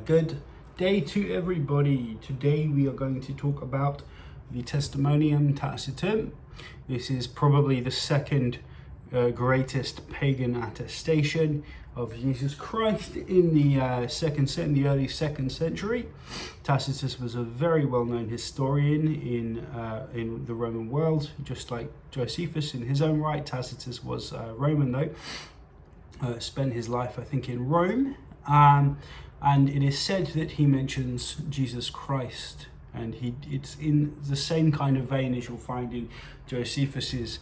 Good day to everybody. Today we are going to talk about the Testimonium Tacitum. This is probably the second greatest pagan attestation of Jesus Christ in the early second century. Tacitus was a very well-known historian in the Roman world, just like Josephus in his own right. Tacitus was Roman though. Spent his life, I think, in Rome. And it is said that he mentions Jesus Christ, and it's in the same kind of vein as you'll find in Josephus's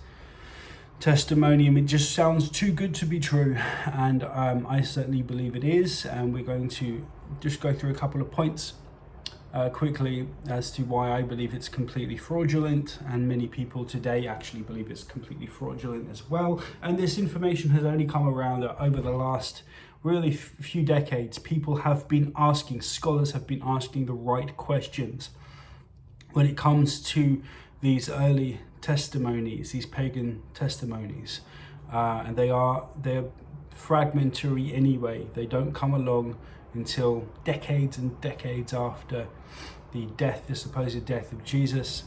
Testimonium. It just sounds too good to be true, and I certainly believe it is. And we're going to just go through a couple of points quickly as to why I believe it's completely fraudulent, and many people today actually believe it's completely fraudulent as well. And this information has only come around over the last really few decades. People have been asking, scholars have been asking the right questions when it comes to these early testimonies, these pagan testimonies, and they're fragmentary anyway. They don't come along until decades and decades after the supposed death of Jesus,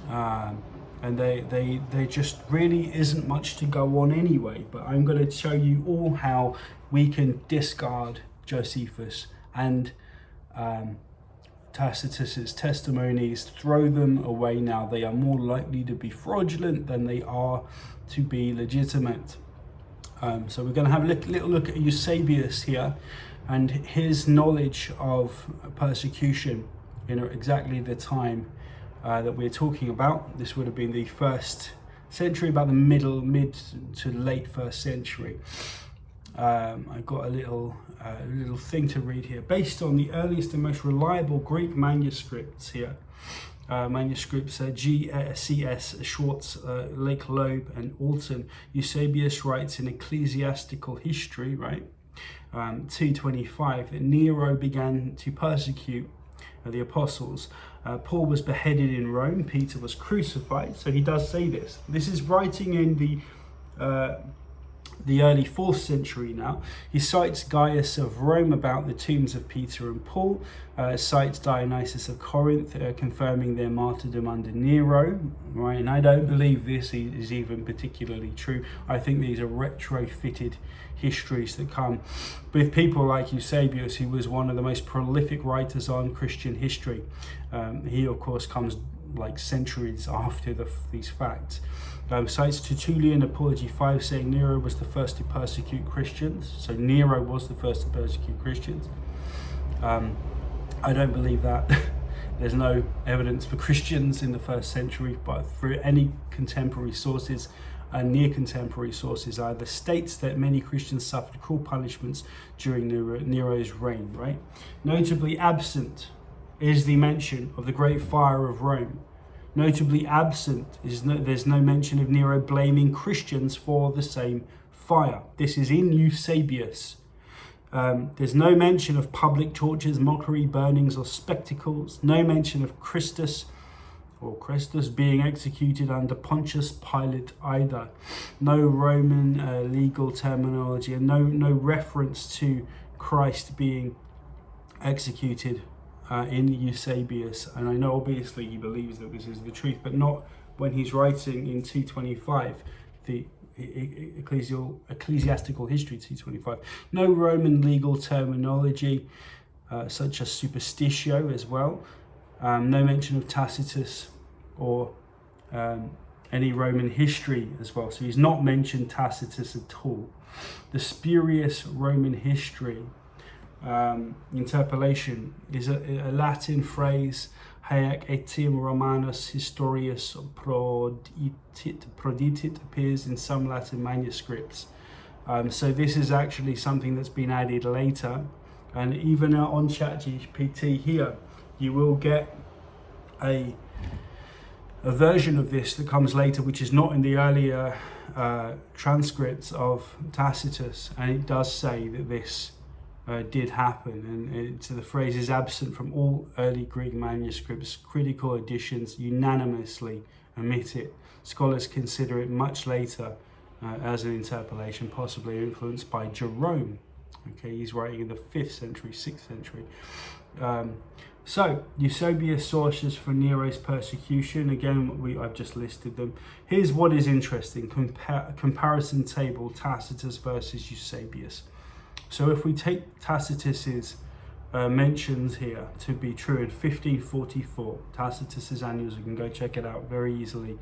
and they just really isn't much to go on anyway. But I'm going to show you all how we can discard Josephus and Tacitus's testimonies, throw them away now. They are more likely to be fraudulent than they are to be legitimate. So we're going to have a little look at Eusebius here and his knowledge of persecution in exactly the time that we're talking about. This would have been the first century, about the mid to late first century. I've got a little thing to read here, based on the earliest and most reliable Greek manuscripts here. Manuscripts G.C.S. Schwartz, Lake Loeb, and Alton. Eusebius writes in Ecclesiastical History, right, 225, Nero began to persecute the apostles. Paul was beheaded in Rome. Peter was crucified. So he does say this. This is writing in the early 4th century now. He cites Gaius of Rome about the tombs of Peter and Paul, cites Dionysius of Corinth, confirming their martyrdom under Nero, right? And I don't believe this is even particularly true. I think these are retrofitted histories that come with people like Eusebius, who was one of the most prolific writers on Christian history. He, of course, comes like centuries after these facts. Cites Tertullian, Apology 5, saying Nero was the first to persecute Christians. So Nero was the first to persecute Christians. I don't believe that. There's no evidence for Christians in the first century, but for any contemporary sources and near contemporary sources either states that many Christians suffered cruel punishments during Nero's reign, right? Notably absent is the mention of the Great Fire of Rome. Notably absent there's no mention of Nero blaming Christians for the same fire. This is in Eusebius. There's no mention of public tortures, mockery, burnings, or spectacles. No mention of Christus being executed under Pontius Pilate either. No Roman legal terminology, and no reference to Christ being executed in Eusebius. And I know obviously he believes that this is the truth, but not when he's writing in 225, the Ecclesiastical History 225. No Roman legal terminology such as superstitio as well. No mention of Tacitus or any Roman history as well. So he's not mentioned Tacitus at all. The spurious Roman history interpolation is a Latin phrase, haec etiam Romanus historius proditit, appears in some Latin manuscripts. So this is actually something that's been added later, and even on ChatGPT here you will get a version of this that comes later, which is not in the earlier transcripts of Tacitus, and it does say that this did happen, and the phrase is absent from all early Greek manuscripts. Critical editions unanimously omit it. Scholars consider it much later as an interpolation, possibly influenced by Jerome. Okay, he's writing in the 5th century, 6th century. So Eusebius' sources for Nero's persecution, again, I've just listed them. Here's what is interesting, comparison table, Tacitus versus Eusebius. So if we take Tacitus's mentions here to be true in 1544, Tacitus's Annals, you can go check it out very easily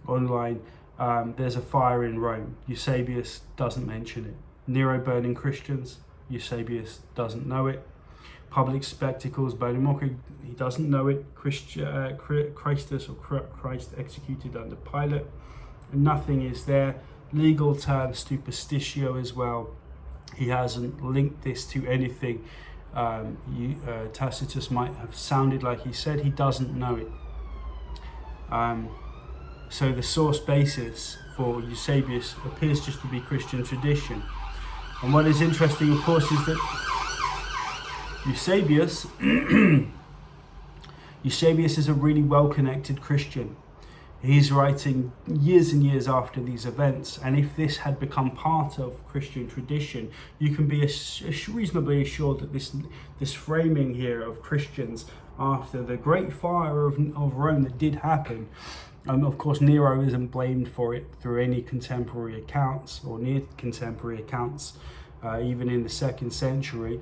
online. There's a fire in Rome. Eusebius doesn't mention it. Nero burning Christians, Eusebius doesn't know it. Public spectacles, burning mockery, he doesn't know it. Christus or Christ executed under Pilate, nothing is there. Legal term, superstitio as well. He hasn't linked this to anything. Tacitus might have sounded like he said, he doesn't know it. So the source basis for Eusebius appears just to be Christian tradition. And what is interesting, of course, is that Eusebius is a really well-connected Christian. He's writing years and years after these events, and if this had become part of Christian tradition, you can be reasonably assured that this framing here of Christians after the great fire of Rome that did happen, of course Nero isn't blamed for it through any contemporary accounts or near contemporary accounts, even in the 2nd century.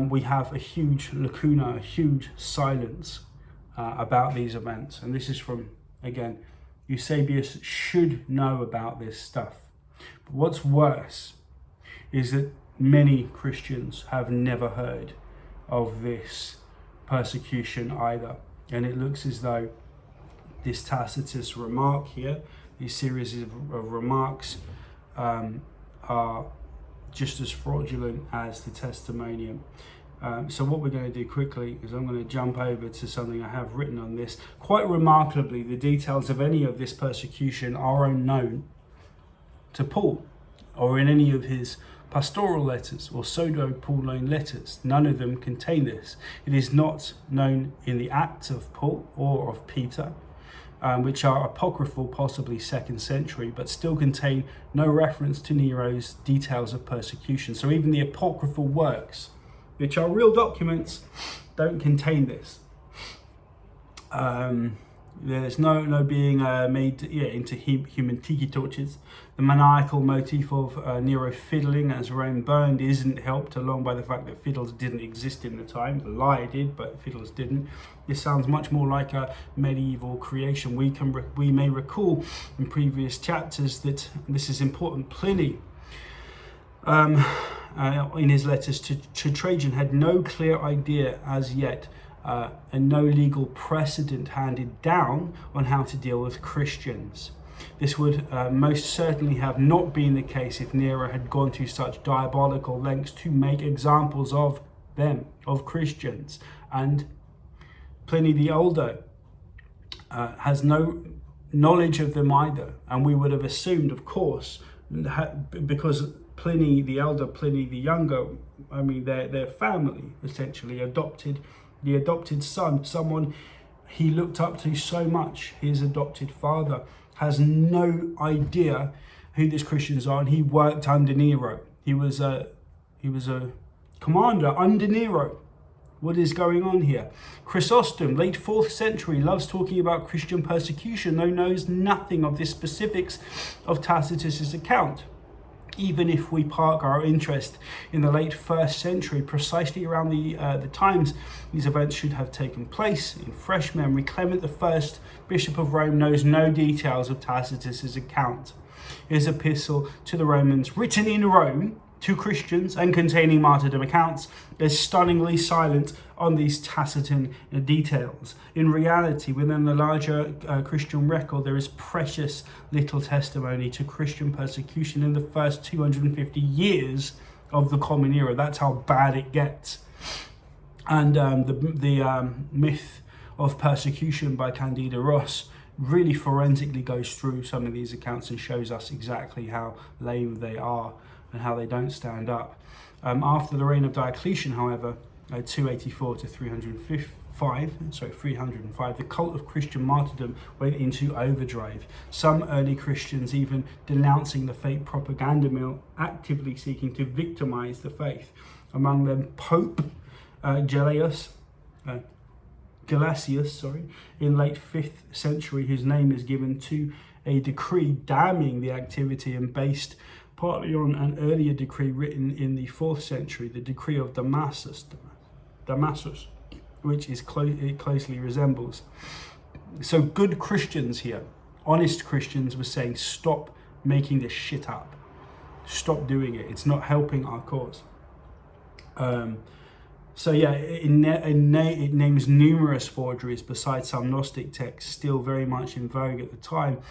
We have a huge lacuna, a huge silence about these events. And this is from, again, Eusebius should know about this stuff. But what's worse is that many Christians have never heard of this persecution either. And it looks as though this Tacitus remark here, these series of remarks are just as fraudulent as the testimonium. So what we're going to do quickly is I'm going to jump over to something I have written on this. Quite remarkably, the details of any of this persecution are unknown to Paul or in any of his pastoral letters or pseudo-Pauline letters. None of them contain this. It is not known in the Acts of Paul or of Peter, which are apocryphal, possibly 2nd century, but still contain no reference to Nero's details of persecution. So even the apocryphal works, which are real documents, don't contain this. There's no being made into human tiki torches. The maniacal motif of Nero fiddling as Rome burned isn't helped along by the fact that fiddles didn't exist in the time. The lyre did, but fiddles didn't. This sounds much more like a medieval creation. We may recall in previous chapters that this is important. Pliny, in his letters to Trajan, had no clear idea as yet and no legal precedent handed down on how to deal with Christians. This would most certainly have not been the case if Nero had gone to such diabolical lengths to make examples of them, of Christians. And Pliny the Older has no knowledge of them either. And we would have assumed, of course, because Pliny the Elder, Pliny the Younger, I mean, their family essentially adopted the adopted son, someone he looked up to so much, his adopted father, has no idea who these Christians are, and he worked under Nero. He was a commander under Nero. What is going on here? Chrysostom, late 4th century, loves talking about Christian persecution, though knows nothing of the specifics of Tacitus's account. Even if we park our interest in the late 1st century, precisely around the times these events should have taken place, in fresh memory, Clement I, Bishop of Rome, knows no details of Tacitus's account. His epistle to the Romans, written in Rome to Christians and containing martyrdom accounts, is stunningly silent on these Tacitan details. In reality, within the larger Christian record, there is precious little testimony to Christian persecution in the first 250 years of the Common Era. That's how bad it gets. And the myth of persecution by Candida Ross really forensically goes through some of these accounts and shows us exactly how lame they are and how they don't stand up. After the reign of Diocletian, however, 284 to 305, 305, the cult of Christian martyrdom went into overdrive. Some early Christians even denouncing the fake propaganda mill, actively seeking to victimize the faith. Among them, Pope Gelasius, in late 5th century, whose name is given to a decree damning the activity and based partly on an earlier decree written in the 4th century, the decree of Damasus, which is it closely resembles. So good Christians here, honest Christians, were saying, stop making this shit up. Stop doing it. It's not helping our cause. So yeah, it names numerous forgeries besides some Gnostic texts still very much in vogue at the time.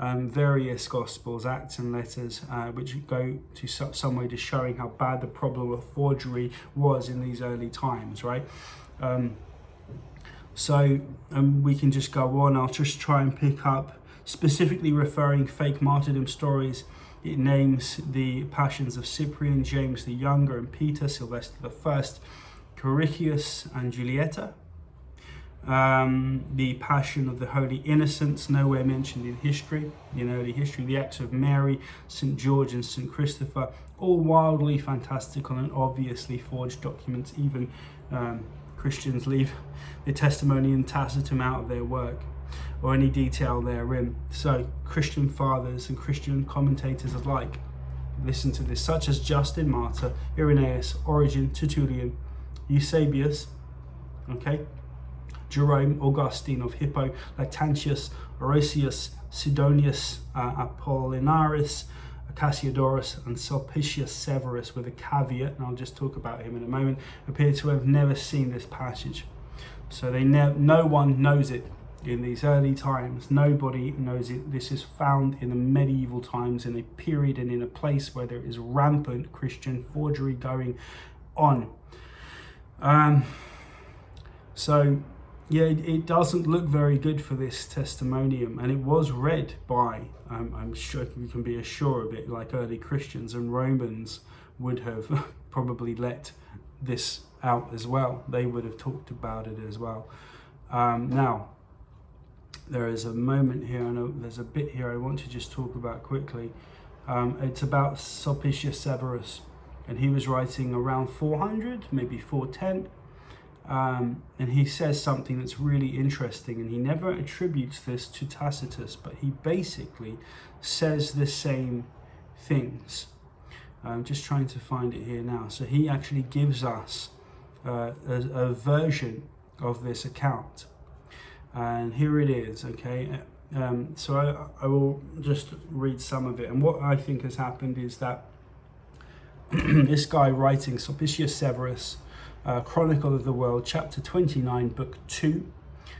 Various Gospels, Acts and letters, which go to some way to showing how bad the problem of forgery was in these early times, right? So we can just go on. I'll just try and pick up, specifically referring fake martyrdom stories. It names the passions of Cyprian, James the Younger, and Peter, Sylvester I, Coricius and Julietta. The passion of the Holy Innocents, nowhere mentioned in history, in early history. The acts of Mary, St. George and St. Christopher, all wildly fantastical and obviously forged documents. Even Christians leave the testimony and Tacitus out of their work or any detail therein. So Christian fathers and Christian commentators alike listen to this, such as Justin Martyr, Irenaeus, Origen, Tertullian, Eusebius, Jerome, Augustine of Hippo, Lactantius, Orosius, Sidonius, Apollinaris, Cassiodorus, and Sulpicius Severus, with a caveat, and I'll just talk about him in a moment, appear to have never seen this passage. So no one knows it in these early times. Nobody knows it. This is found in the medieval times, in a period and in a place where there is rampant Christian forgery going on. So yeah, it doesn't look very good for this testimonium, and it was read by, I'm sure we can be assured of it, like early Christians, and Romans would have probably let this out as well. They would have talked about it as well. Now, there is a moment here, I know there's a bit here I want to just talk about quickly. It's about Sulpicius Severus, and he was writing around 400, maybe 410. And he says something that's really interesting, and he never attributes this to Tacitus, but he basically says the same things. I'm just trying to find it here now. So he actually gives us a version of this account, and here it is. So I will just read some of it, and what I think has happened is that this guy writing, Sulpicius Severus, Chronicle of the World, chapter 29, book 2,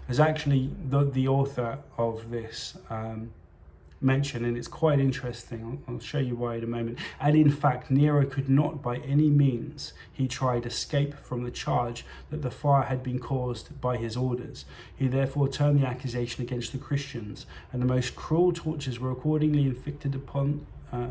is actually the author of this mention, and it's quite interesting. I'll show you why in a moment. And in fact, Nero could not by any means, he tried, escape from the charge that the fire had been caused by his orders. He therefore turned the accusation against the Christians, and the most cruel tortures were accordingly inflicted upon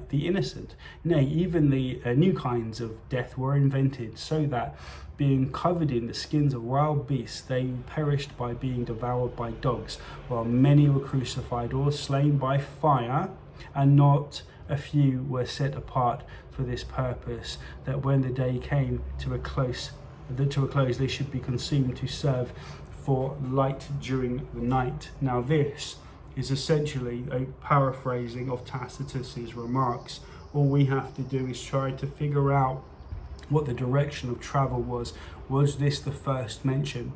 the innocent. Nay, even the new kinds of death were invented, so that, being covered in the skins of wild beasts, they perished by being devoured by dogs, while many were crucified or slain by fire, and not a few were set apart for this purpose, that when the day came to a close they should be consumed, to serve for light during the night. Now this is essentially a paraphrasing of Tacitus's remarks. All we have to do is try to figure out what the direction of travel was. Was this the first mention?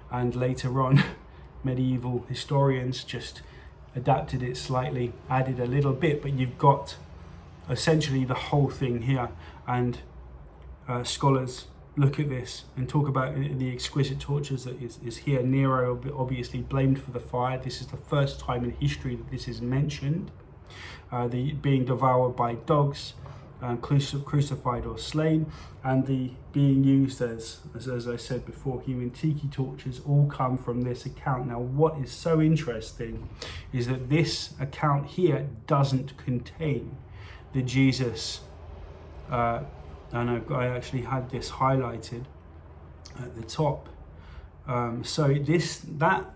And later on, medieval historians just adapted it slightly, added a little bit, but you've got essentially the whole thing here. And scholars look at this and talk about the exquisite tortures that is here. Nero obviously blamed for the fire. This is the first time in history that this is mentioned. The being devoured by dogs, crucified or slain, and the being used as I said before, human tiki torches, all come from this account. Now, what is so interesting is that this account here doesn't contain the Jesus, and I actually had this highlighted at the top. That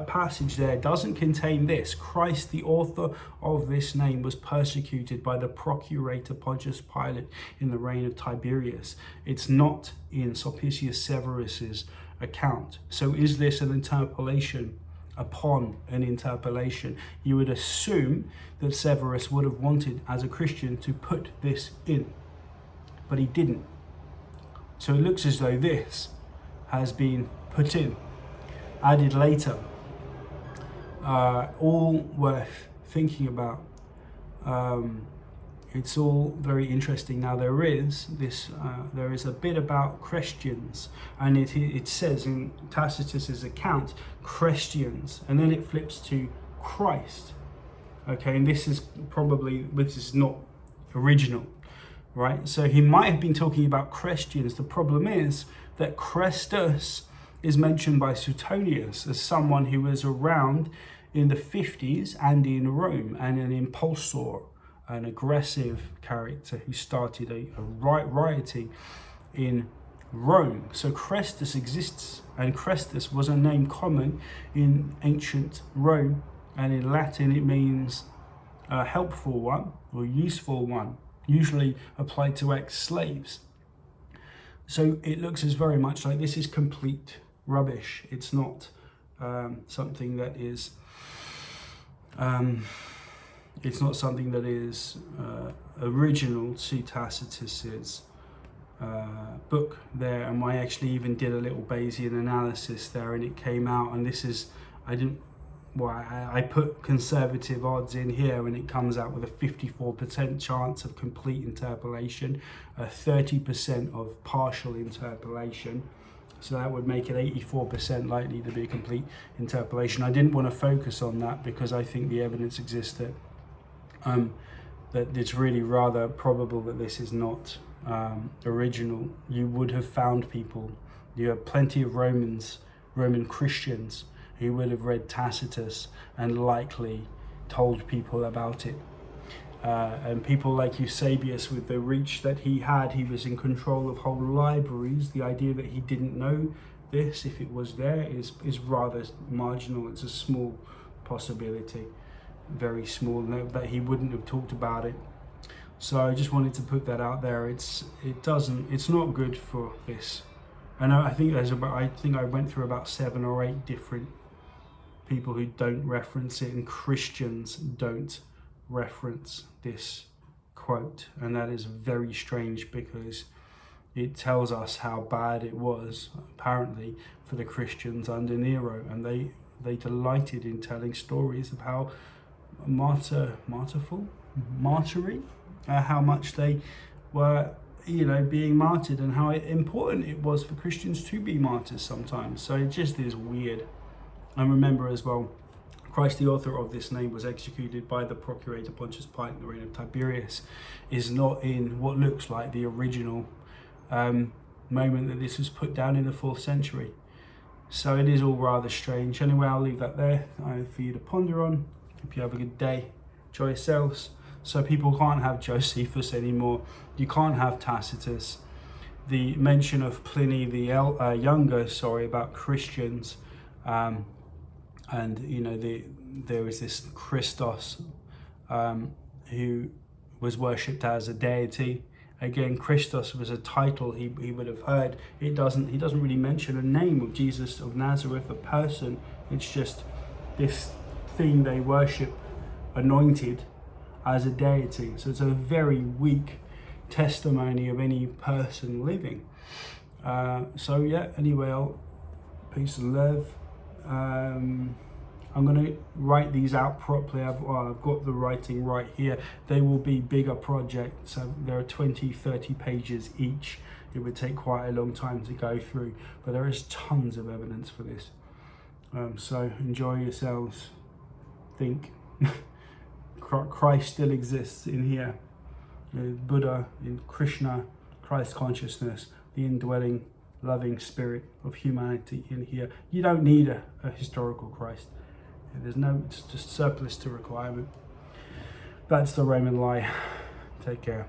passage there doesn't contain this. Christ, the author of this name, was persecuted by the procurator Pontius Pilate in the reign of Tiberius. It's not in Sulpicius Severus's account. So is this an interpolation upon an interpolation? You would assume that Severus would have wanted, as a Christian, to put this in, but he didn't. So it looks as though this has been put in, added later. All worth thinking about. It's all very interesting. Now there is a bit about Christians, and it says in Tacitus's account Christians, and then it flips to Christ. Okay, and this is not original, right? So he might have been talking about Christians. The problem is that Chrestus is mentioned by Suetonius as someone who was around in the 50s and in Rome, and an impulsor, an aggressive character who started a rioting in Rome. So Chrestus exists, and Chrestus was a name common in ancient Rome, and in Latin it means a helpful one or useful one, usually applied to ex-slaves. So it looks as very much like this is complete rubbish. It's not something that is original to Tacitus's book there. And I actually even did a little Bayesian analysis there, and it came out, and this is, I put conservative odds in here, and it comes out with a 54% chance of complete interpolation, a 30% of partial interpolation. So that would make it 84% likely to be a complete interpolation. I didn't want to focus on that because I think the evidence exists that it's really rather probable that this is not original. You would have found people, you have plenty of Roman Christians who would have read Tacitus and likely told people about it. And people like Eusebius, with the reach that he had, he was in control of whole libraries. The idea that he didn't know this, if it was there, is rather marginal. It's a small possibility, very small, that he wouldn't have talked about it. So I just wanted to put that out there. It's not good for this. And I think I went through about 7 or 8 different people who don't reference it, and Christians don't reference this quote, and that is very strange because it tells us how bad it was apparently for the Christians under Nero, and they delighted in telling stories of how how much they were being martyred, and how important it was for Christians to be martyrs sometimes. So it just is weird. And remember as well, Christ, the author of this name, was executed by the procurator Pontius Pilate in the reign of Tiberius, is not in what looks like the original moment that this was put down in the 4th century. So it is all rather strange. Anyway, I'll leave that there for you to ponder on. Hope you have a good day. Enjoy yourselves. So people can't have Josephus anymore. You can't have Tacitus. The mention of Pliny the Younger, about Christians. And there was this Christos who was worshipped as a deity. Again, Christos was a title he would have heard. He doesn't really mention a name of Jesus of Nazareth, a person. It's just this thing they worship, anointed as a deity. So it's a very weak testimony of any person living. Anyway, peace and love. I'm going to write these out properly. I've got the writing right here. They will be bigger projects. So there are 20-30 pages each. It would take quite a long time to go through, but there is tons of evidence for this. So enjoy yourselves. Think. Christ still exists in here. Buddha, in Krishna, Christ consciousness, the indwelling loving spirit of humanity in here. You don't need a historical Christ. It's just surplus to requirement. That's the Roman lie. Take care.